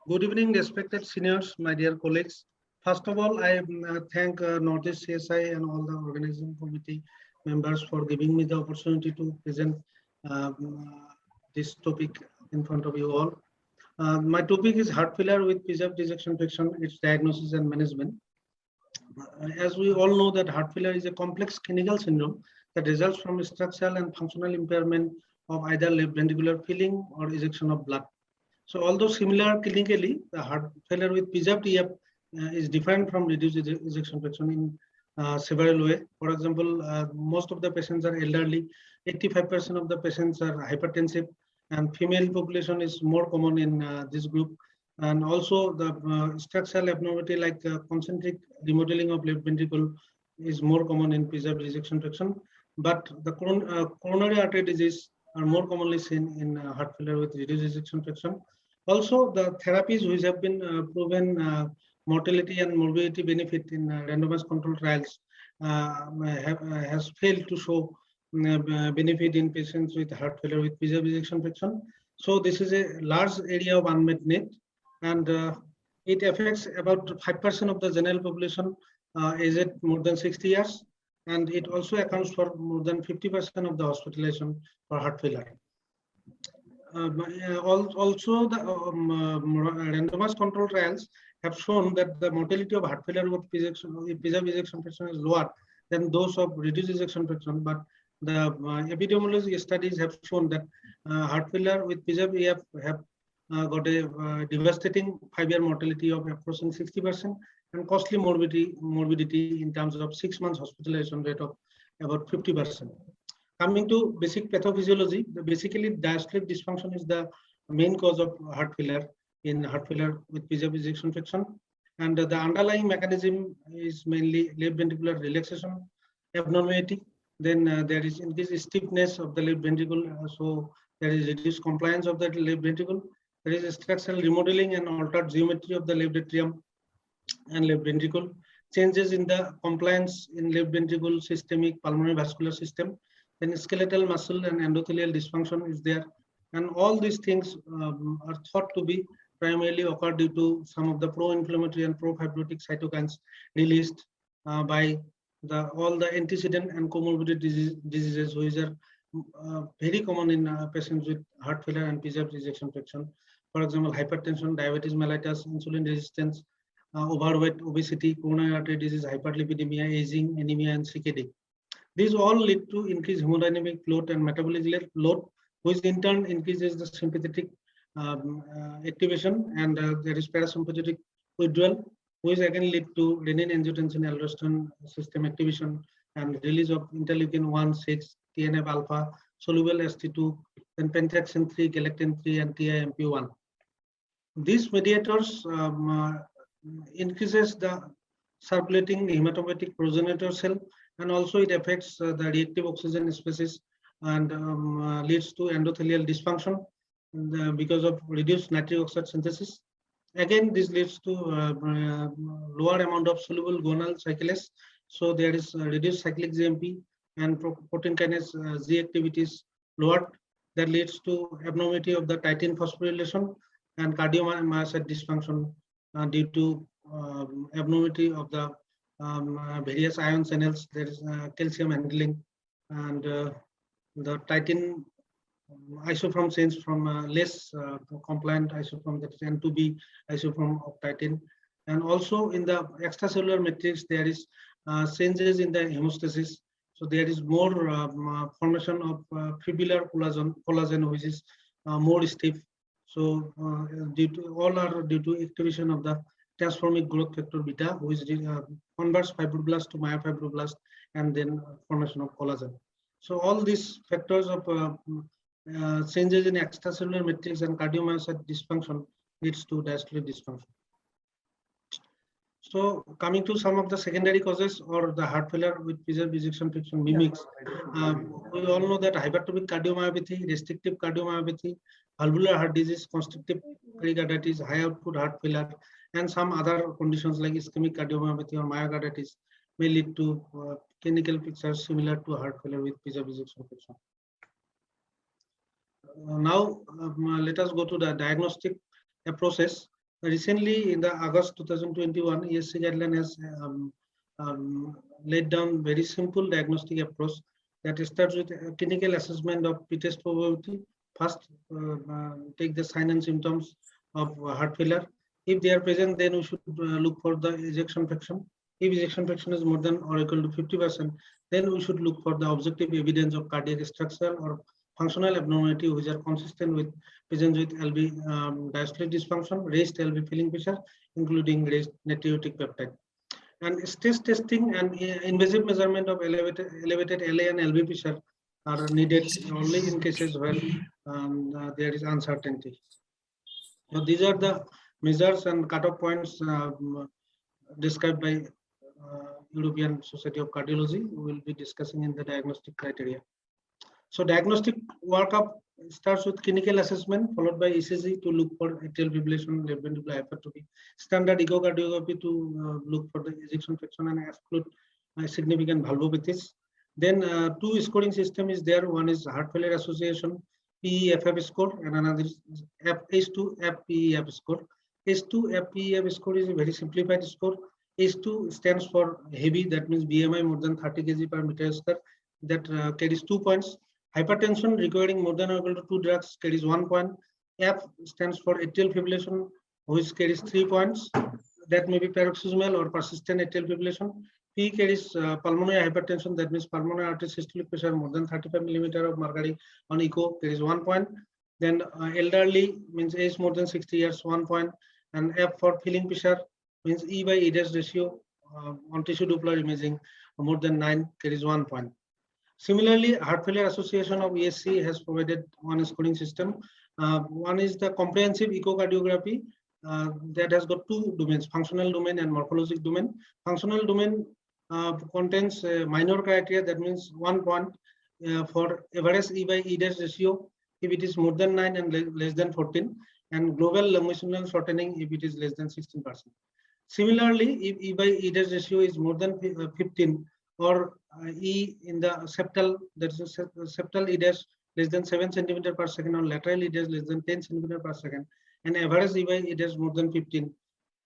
Good evening, respected seniors, my dear colleagues. First of all, I thank Northeast CSI and all the organizing committee members for giving me the opportunity to present this topic in front of you all. My topic is heart failure with preserved ejection fraction, its diagnosis and management. As we all know that heart failure is a complex clinical syndrome that results from structural and functional impairment of either left ventricular filling or ejection of blood. So although similar clinically, the heart failure with preserved EF is different from reduced ejection fraction in several ways. For example, most of the patients are elderly, 85% of the patients are hypertensive, and female population is more common in this group. And also the structural abnormality like concentric remodeling of left ventricle is more common in preserved ejection fraction. But the coronary artery disease are more commonly seen in heart failure with reduced ejection fraction. Also, the therapies which have been proven mortality and morbidity benefit in randomized control trials has failed to show benefit in patients with heart failure with preserved ejection fraction. So this is a large area of unmet need, and it affects about 5% of the general population aged more than 60 years, and it also accounts for more than 50% of the hospitalization for heart failure. Also, the randomized control trials have shown that the mortality of heart failure with preserved ejection fraction is lower than those of reduced ejection fraction. But the epidemiology studies have shown that heart failure with preserved EF have got a devastating 5-year mortality of approximately 60% and costly morbidity in terms of 6 months hospitalization rate of about 50%. Coming to basic pathophysiology, basically diastolic dysfunction is the main cause of heart failure in heart failure with preserved ejection fraction. And the underlying mechanism is mainly left ventricular relaxation abnormality. Then there is increased stiffness of the left ventricle. So there is reduced compliance of the left ventricle. There is a structural remodeling and altered geometry of the left atrium and left ventricle. Changes in the compliance in left ventricle, systemic, pulmonary vascular system. Then skeletal muscle and endothelial dysfunction is there. And all these things are thought to be primarily occur due to some of the pro-inflammatory and pro-fibrotic cytokines released by all the antecedent and comorbid diseases which are very common in patients with heart failure and preserved ejection fraction. For example, hypertension, diabetes mellitus, insulin resistance, overweight, obesity, coronary artery disease, hyperlipidemia, aging, anemia, and CKD. These all lead to increased hemodynamic load and metabolic load, which in turn increases the sympathetic activation, and there is parasympathetic withdrawal, which again lead to renin, angiotensin, aldosterone system activation and release of interleukin 1, 6, TNF alpha, soluble ST2, then pentraxin 3, galectin 3, and TIMP1. These mediators increases the circulating hematopoietic progenitor cell, and also it affects the reactive oxygen species and leads to endothelial dysfunction because of reduced nitric oxide synthesis. Again, this leads to lower amount of soluble guanyl cyclase. So there is reduced cyclic GMP and protein kinase Z activities lowered. That leads to abnormality of the titin phosphorylation and cardiomyocyte dysfunction due to abnormality of the various ion channels. There is calcium handling, and the titin isoform change from less compliant isoform, that is N2B isoform of titin. And also in the extracellular matrix, there is changes in the hemostasis. So there is more formation of fibrillar collagen, which is more stiff. So due to activation of the transformic growth factor beta, which converts fibroblast to myofibroblast, and then formation of collagen. So all these factors of changes in extracellular matrix and cardiomyocyte dysfunction leads to diastolic dysfunction. So coming to some of the secondary causes or the heart failure with preserved ejection fraction mimics, we all know that hypertrophic cardiomyopathy, restrictive cardiomyopathy, valvular heart disease, constrictive pericarditis, high output heart failure, and some other conditions like ischemic cardiomyopathy or myocarditis may lead to clinical pictures similar to heart failure with preserved ejection fraction. Now let us go to the diagnostic a process. Recently, in the August 2021, ESC guideline has laid down very simple diagnostic approach that starts with a clinical assessment of p-test probability. First, take the sign and symptoms of heart failure. If they are present, then we should look for the ejection fraction. If ejection fraction is more than or equal to 50%, then we should look for the objective evidence of cardiac structure or functional abnormality which are consistent with presence with LV diastolic dysfunction, raised LV filling pressure, including raised natriuretic peptide. And stress testing and invasive measurement of elevated LA and LV pressure are needed only in cases where there is uncertainty. So these are the measures and cutoff points described by European Society of Cardiology. We will be discussing in the diagnostic criteria. So diagnostic workup starts with clinical assessment followed by ECG to look for atrial fibrillation, left ventricular hypertrophy, standard echocardiography to look for the ejection fraction and exclude significant valvopathies. Then two scoring system is there. One is heart failure association PEFF score and another is H2FpEF score. H2FpEF score is a very simplified score. H2 stands for heavy, that means BMI more than 30 kg per meter square, that carries 2 points. Hypertension requiring more than or equal to 2 drugs carries 1 point. F stands for atrial fibrillation, which carries 3 points. That may be paroxysmal or persistent atrial fibrillation. P carries pulmonary hypertension, that means pulmonary artery systolic pressure more than 35 millimeter of mercury on echo carries 1 point. Then elderly means age more than 60 years, 1 point. And F for filling pressure means E by E dash ratio on tissue Doppler imaging more than 9 carries 1 point. Similarly, Heart Failure Association of ESC has provided one scoring system. One is the comprehensive echocardiography that has got two domains, functional domain and morphologic domain. Functional domain contains minor criteria, that means 1 point for average E by E dash ratio if it is more than 9 and less than 14, and global longitudinal shortening if it is less than 16%. Similarly, if E by E dash ratio is more than 15, or E in the septal, that is septal E dash less than 7 centimeter per second, or lateral E dash less than 10 centimeter per second, and average E by E dash more than 15,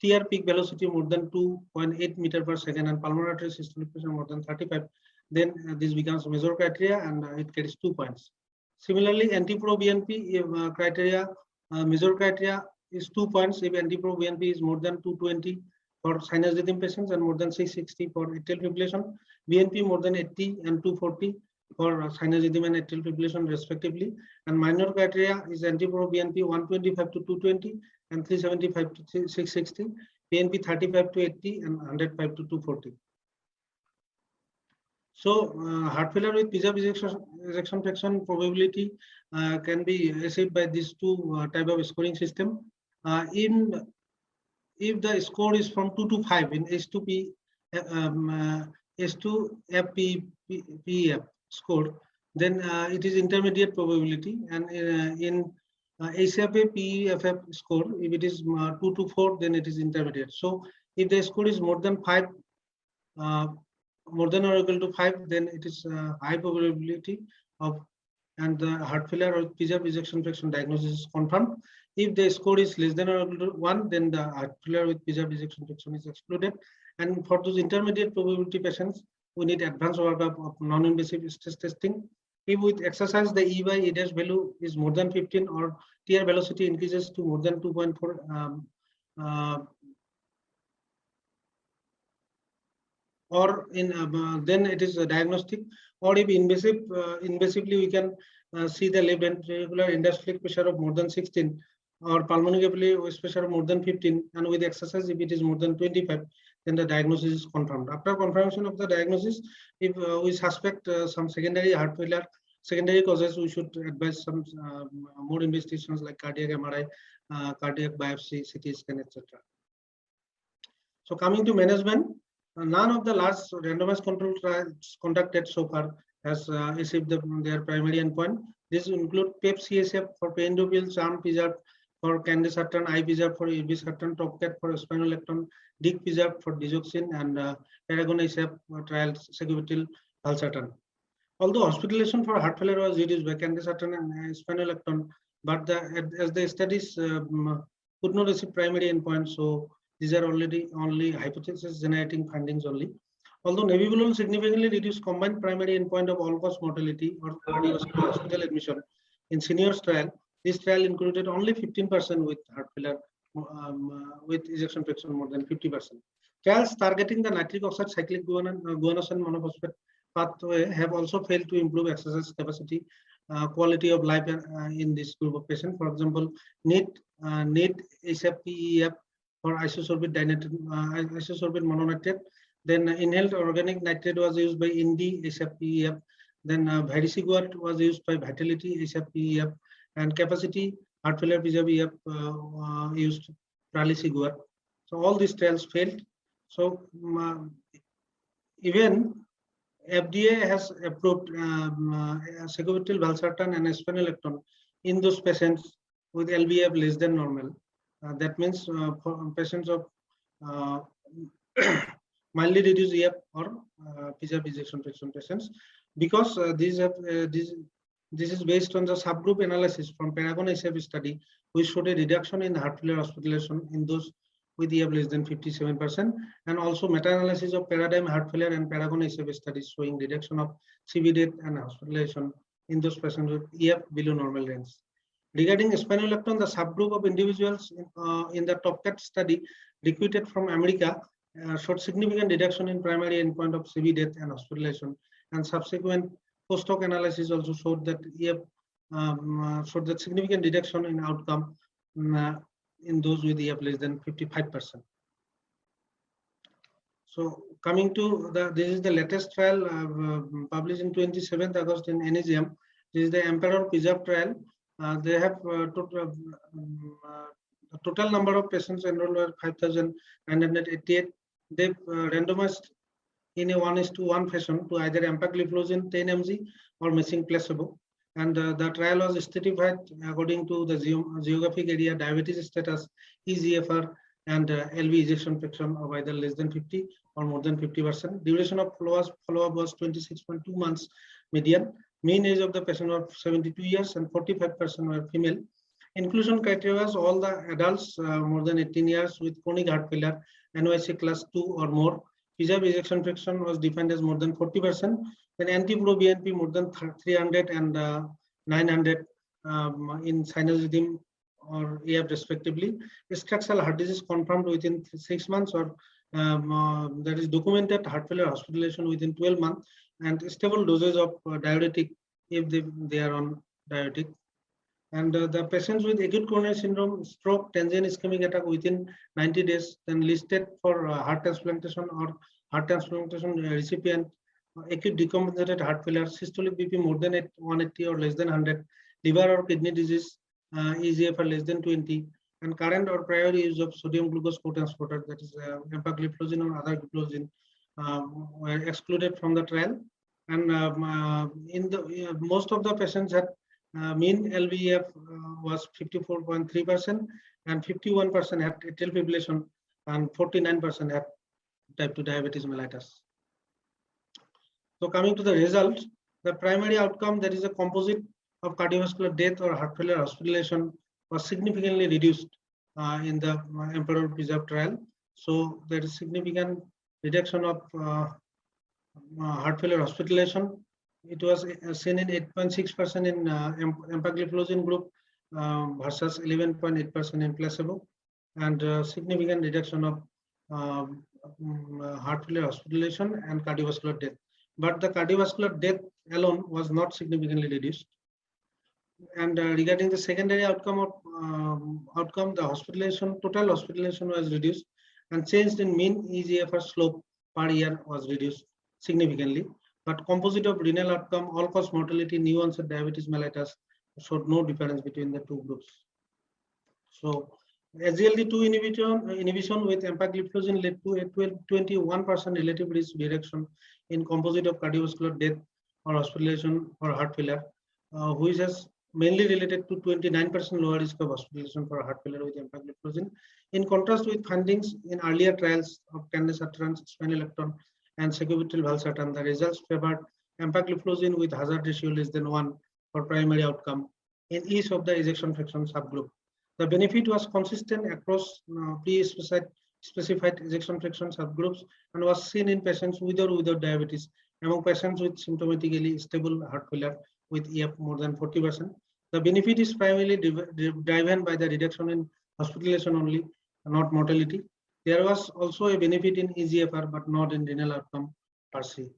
TR peak velocity more than 2.8 meter per second, and pulmonary artery systolic pressure more than 35, then this becomes major criteria and it carries 2 points. Similarly, anti-pro-BNP criteria, major criteria is 2 points if anti-pro-BNP is more than 220 for sinus rhythm patients and more than 660 for atrial fibrillation. BNP more than 80 and 240 for sinus rhythm and atrial fibrillation respectively. And minor criteria is anti-pro-BNP 125 to 220 and 375 to 660, BNP 35 to 80 and 105 to 240. So heart failure with preserved ejection fraction probability can be achieved by these two type of scoring system. If the score is from 2 to 5 in H2FpEF score, then it is intermediate probability, and in HFpEF score, if it is 2 to 4, then it is intermediate. So if the score is more than 5, more than or equal to 5, then it is high probability of, and the heart failure or preserved ejection fraction diagnosis is confirmed. If the score is less than or equal to 1, then the heart failure with preserved ejection fraction is excluded. And for those intermediate probability patients, we need advanced workup of non-invasive stress testing. If with exercise the E by E dash value is more than 15 or TR velocity increases to more than 2.4, or in then it is a diagnostic. Or if invasively we can see the left ventricular end-diastolic pressure of more than 16 or pulmonary capillary wedge pressure of more than 15, and with exercise if it is more than 25, then the diagnosis is confirmed. After confirmation of the diagnosis, if we suspect some secondary heart failure, secondary causes, we should advise some more investigations like cardiac MRI, cardiac biopsy, CT scan, etc. So coming to management, none of the large randomized control trials conducted so far has achieved their primary endpoint. This include PEF-CSF for peendophile, charm preserve for candesartan, ipreserve for irbesartan, topcat for spironolactone, dic preserve for digoxin, and paragon SF trials sacubitril valsartan. Although hospitalization for heart failure was reduced by candesartan and spironolactone, but as the studies could not receive primary endpoints. So these are already only hypothesis generating findings only. Although nebivolol significantly reduced combined primary endpoint of all-cause mortality or cardiovascular hospital admission in seniors trial, this trial included only 15% with heart failure with ejection fraction more than 50%. Trials targeting the nitric oxide cyclic guanosine monophosphate pathway have also failed to improve exercise capacity, quality of life in this group of patients. For example, NEAT HFpEF for isosorbate mononitrate. Then inhaled organic nitrate was used by INDI HFpEF. Then Viriciguat was used by Vitality HFpEF, and capacity heart failure vis-a-vis used Praliciguat. So all these trials failed. So even FDA has approved sacubitril valsartan and spironolactone in those patients with LVEF less than normal. That means for patients of mildly reduced EF or PSAP ejection fraction patients, because this is based on the subgroup analysis from Paragon HF study, which showed a reduction in heart failure hospitalization in those with EF less than 57%, and also meta-analysis of Paradigm heart failure and Paragon HF studies showing reduction of CV death and hospitalization in those patients with EF below normal range. Regarding spironolactone, the subgroup of individuals in the TopCat study recruited from America showed significant reduction in primary endpoint of CV death and hospitalization, and subsequent post-hoc analysis also showed that EF showed that significant reduction in outcome in those with EF less than 55%. So coming to this is the latest trial published in 27th August in NEJM. This is the Emperor PSAP trial. They have total number of patients enrolled were 5,988. They've randomized in a 1:1 fashion to either empagliflozin 10 mg or missing placebo. And the trial was stratified according to the geographic area, diabetes status, eGFR, and LV ejection fraction of either less than 50 or more than 50%. Duration of follow-up was 26.2 months median. Mean age of the patient was 72 years and 45% were female. Inclusion criteria was all the adults more than 18 years with chronic heart failure, NYC class 2 or more. PSAP ejection fraction was defined as more than 40%. Then anti-proBNP more than 300 and 900 in sinus rhythm or AF respectively. Structural heart disease confirmed within 6 months, or that is documented heart failure hospitalization within 12 months, and stable doses of diuretic if they are on diuretic. And the patients with acute coronary syndrome, stroke, transient ischemic attack within 90 days, then listed for heart transplantation or heart transplantation recipient, acute decompensated heart failure, systolic BP more than 180 or less than 100, liver or kidney disease, eGFR less than 20, and current or prior use of sodium glucose co-transporter, that is empagliflozin or other gliflozin, were excluded from the trial. And in the most of the patients had mean LVEF was 54.3%, and 51% had atrial fibrillation, and 49% had type 2 diabetes mellitus. So coming to the result, the primary outcome, that is a composite of cardiovascular death or heart failure hospitalization, was significantly reduced in the Emperor PSAP trial. So there is significant reduction of heart failure hospitalization. It was seen in 8.6% in empagliflozin group versus 11.8% in placebo, and significant reduction of heart failure hospitalization and cardiovascular death. But the cardiovascular death alone was not significantly reduced. And regarding the secondary outcome of the hospitalization, total hospitalization was reduced, and changed in mean eGFR slope per year was reduced significantly. But composite of renal outcome, all-cause mortality, new onset diabetes mellitus showed no difference between the two groups. So SGLT2 inhibition with empagliflozin led to a 21% relative risk reduction in composite of cardiovascular death or hospitalization or heart failure, which is mainly related to 29% lower risk of hospitalization for heart failure with empagliflozin. In contrast with findings in earlier trials of candicertan, spironolactone, and sacubitril valsartan, the results favored empagliflozin with hazard ratio less than 1 for primary outcome in each of the ejection fraction subgroup. The benefit was consistent across pre-specified ejection fraction subgroups and was seen in patients with or without diabetes, among patients with symptomatically stable heart failure with EF more than 40%. The benefit is primarily driven by the reduction in hospitalization only, not mortality. There was also a benefit in eGFR, but not in renal outcome per se.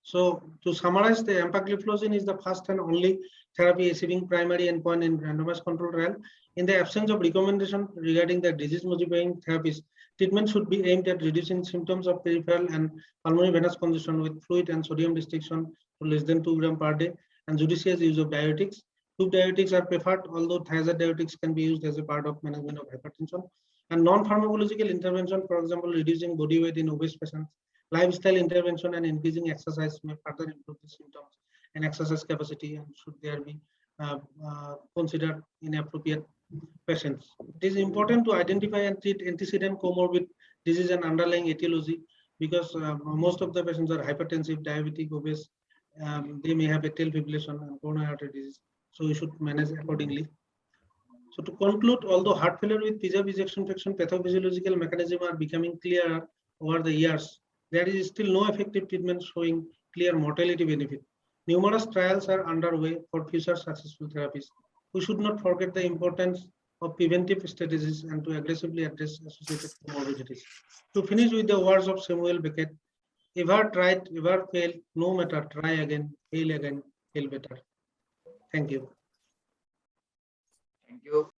So to summarize, the empagliflozin is the first and only therapy achieving primary endpoint in randomized controlled trial. In the absence of recommendation regarding the disease-modifying therapies, treatment should be aimed at reducing symptoms of peripheral and pulmonary venous congestion with fluid and sodium restriction to less than 2 grams per day, and judicious use of diuretics. Tube diuretics are preferred, although thiazide diuretics can be used as a part of management of hypertension. And non-pharmacological intervention, for example, reducing body weight in obese patients, lifestyle intervention and increasing exercise may further improve the symptoms and exercise capacity, and should there be considered in appropriate patients. It is important to identify and treat antecedent comorbid disease and underlying etiology, because most of the patients are hypertensive, diabetic, obese. They may have atrial fibrillation and coronary artery disease, so we should manage accordingly. So to conclude, although heart failure with preserved ejection fraction pathophysiological mechanism are becoming clearer over the years, there is still no effective treatment showing clear mortality benefit. Numerous trials are underway for future successful therapies. We should not forget the importance of preventive strategies and to aggressively address associated comorbidities. To finish with the words of Samuel Beckett, ever tried, ever failed, no matter, try again, fail better. Thank you. Thank you.